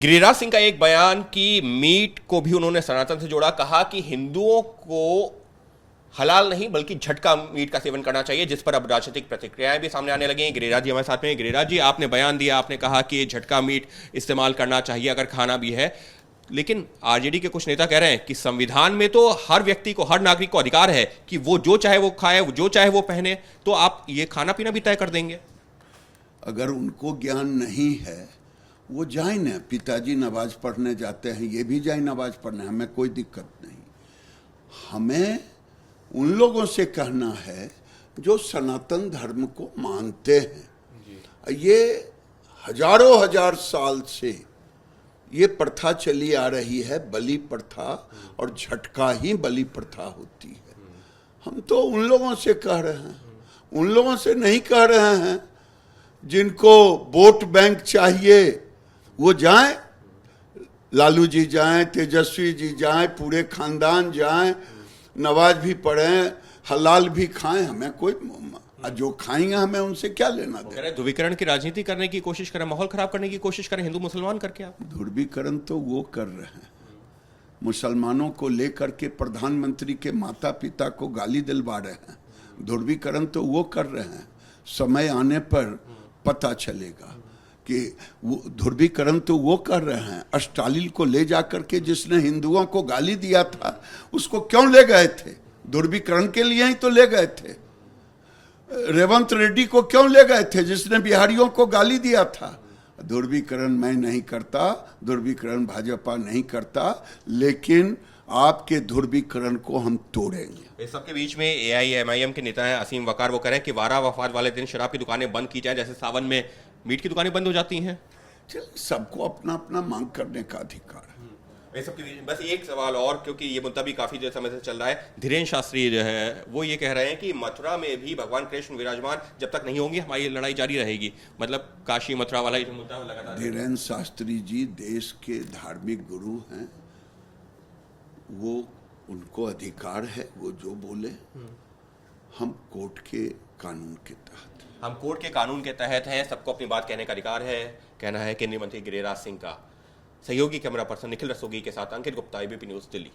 गिरिराज सिंह का एक बयान कि मीट को भी उन्होंने सनातन से जोड़ा, कहा कि हिंदुओं को हलाल नहीं बल्कि झटका मीट का सेवन करना चाहिए, जिस पर अब राजनीतिक प्रतिक्रियाएं भी सामने आने लगी हैं। गिरिराज जी हमारे साथ में हैं। गिरिराज जी, आपने बयान दिया, आपने कहा कि झटका मीट इस्तेमाल करना चाहिए अगर खाना भी है, लेकिन आरजेडी के कुछ नेता कह रहे हैं कि संविधान में तो हर व्यक्ति को, हर नागरिक को अधिकार है कि वो जो चाहे वो खाए, जो चाहे वो पहने, तो आप ये खाना पीना भी तय कर देंगे? अगर उनको ज्ञान नहीं है वो जाए ना, पिताजी नमाज पढ़ने जाते हैं, ये भी जाए नमाज पढ़ने, हमें कोई दिक्कत नहीं। हमें उन लोगों से कहना है जो सनातन धर्म को मानते हैं। ये हजारों हजार साल से ये प्रथा चली आ रही है, बलि प्रथा, और झटका ही बलि प्रथा होती है। हम तो उन लोगों से कह रहे हैं, उन लोगों से नहीं कह रहे हैं जिनको वोट बैंक चाहिए वो जाएं, लालू जी जाएं, तेजस्वी जी जाएं, पूरे खानदान जाएं, नवाज भी पढ़ें, हलाल भी खाएं, हमें कोई, जो खाएंगे हमें उनसे क्या लेना देना। ध्रुवीकरण की राजनीति करने की कोशिश करें, माहौल खराब करने की कोशिश करें हिंदू मुसलमान करके। आप ध्रुवीकरण तो वो कर रहे हैं, मुसलमानों को लेकर के प्रधानमंत्री के माता पिता को गाली दिलवा रहे हैं। ध्रुवीकरण तो वो कर रहे हैं, समय आने पर पता चलेगा कि वो ध्रुवीकरण तो वो कर रहे हैं। स्टालिन को ले जाकर के जिसने हिंदुओं को गाली दिया था उसको क्यों ले गए थे? ध्रुवीकरण के लिए ही तो ले गए थे। रेवंत रेड्डी को क्यों ले गए थे जिसने बिहारियों को गाली दिया था? ध्रुवीकरण मैं नहीं करता, ध्रुवीकरण भाजपा नहीं करता, लेकिन आपके ध्रुवीकरण को हम तोड़ेंगे। इस सबके बीच में एआईएमआईएम के नेता हैं असीम वकार, वो कह रहे हैं कि वारा वफात वाले दिन शराब की दुकानें बंद की जाए, जैसे सावन में मीट की दुकानें बंद हो जाती हैं। सबको अपना अपना मांग करने का अधिकार है। इस सबके बीच बस एक सवाल और, क्योंकि ये मुद्दा भी काफी देर समय से चल रहा है। धीरेन्द्र शास्त्री जो है वो ये कह रहे हैं कि मथुरा में भी भगवान कृष्ण विराजमान जब तक नहीं होंगे हमारी लड़ाई जारी रहेगी। मतलब काशी मथुरा वाला जो मुद्दा लगातार। धीरेन्द्र शास्त्री जी देश के धार्मिक गुरु हैं, वो उनको अधिकार है वो जो बोले। हम कोर्ट के कानून के तहत हैं, सबको अपनी बात कहने का अधिकार है। कहना है केंद्रीय मंत्री गिरिराज सिंह का। सहयोगी कैमरा पर्सन निखिल रस्तोगी के साथ अंकित गुप्ता, एबीपी न्यूज, दिल्ली।